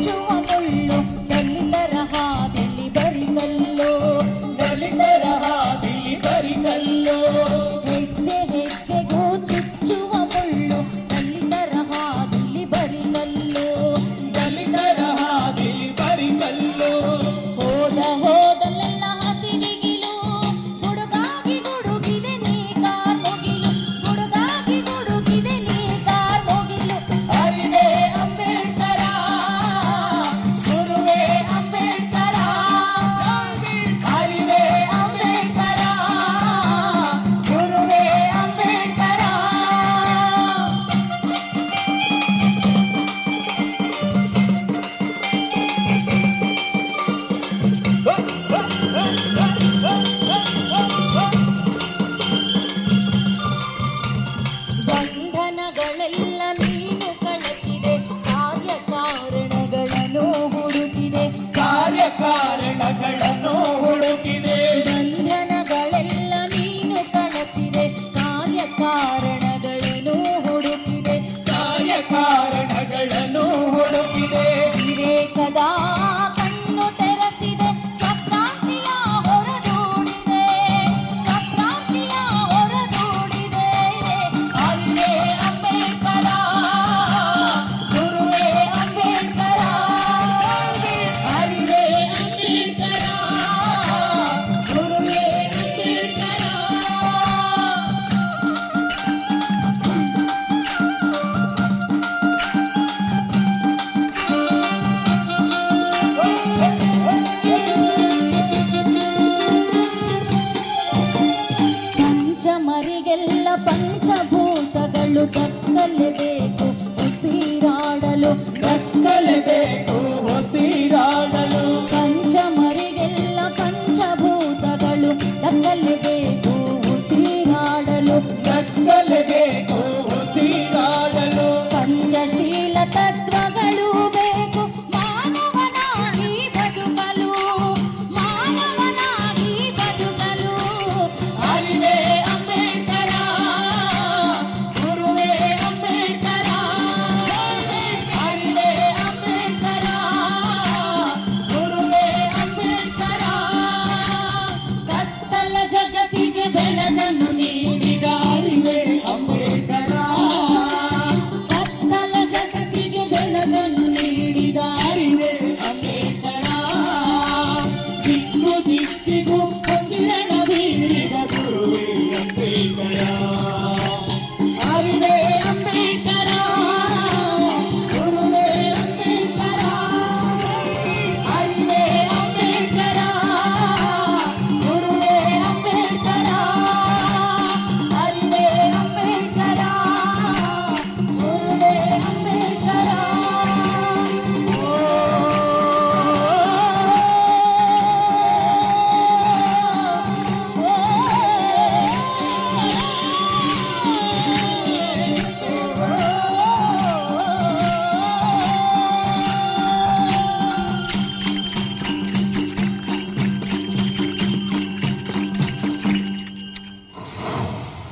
ಚುಚ್ಚುವ ಮುಳ್ಳು ದಲಿತರ ಹಾದಿಲಿ ಬರಿಗಲ್ಲು ದಲಿತರ ಹಾದಿಲಿ ಬರಿಗಲ್ಲು ಹೆಜ್ಜೆ ಹೆಜ್ಜೆಗೂ ಚುಚ್ಚುವ ಮುಳ್ಳು ದಲಿತರ ಹಾದಿಲಿ ಬರಿಗಲ್ಲು ದಲಿತರ ಹಾದಿಲಿ ಬರಿಗಲ್ಲು ಹೋದಲ್ಲೆಲ್ಲ ಹಸಿರಿಗಿಲು ಗುಡುಗಾಗಿ ಗುಡುಗಿದೆ ನೀ ಕಾರ್ಮುಗಿಲು ಗುಡುಗಾಗಿ ಗುಡುಗಿದೆ ನೀ ಕಾರ್ಮುಗಿಲು ಅರಿವೆ ಅಂಬೇಡ್ಕರ ಗುರುವೇ ಅಂಬೇಡ್ಕರ ಅರಿವೆ ಅಂಬೇಡ್ಕರ ಗುರುವೇ ಅಂಬೇಡ್ಕರ ಬಂಧನಗಳೆಲ್ಲ ನೀನು ಕಳಚಿದೆ ಕಾರ್ಯಕಾರಣಗಳನ್ನು ಹುಡುಕಿದೆ ಕಾರ್ಯಕಾರಣಗಳನ್ನು ಹುಡುಕಿದೆ ಬಂಧನಗಳೆಲ್ಲ ನೀನು ಕಳಚಿದೆ ಕಾರ್ಯಕಾರಣಗಳನ್ನು ಹುಡುಕಿದೆ ಕಾರ್ಯಕಾರಣಗಳನ್ನು ಹುಡುಕಿದೆ ವಿವೇಕದ ಕಣ್ಣು ತೆರೆಸಿದೆ ಸ್ವಕ್ರಾಂತಿಯ ಹೊರದೂಡಿದೆ ಸ್ವಕ್ರಾಂತಿಯ ಹೊರದೂಡಿದೆ ಅರಿವೆ ಅಂಬೇಡ್ಕರ ಗುರುವೇ ಅಂಬೇಡ್ಕರ ಅರಿವೆ ಅಂಬೇಡ್ಕರ ಗುರುವೇ ಅಂಬೇಡ್ಕರ ಪಂಚಮರಿಗೆಲ್ಲ ಪಂಚಭೂತಗಳು ದಕ್ಕಲೇಬೇಕು ಉಸಿರಾಡಲು ದಕ್ಕಲೇಬೇಕು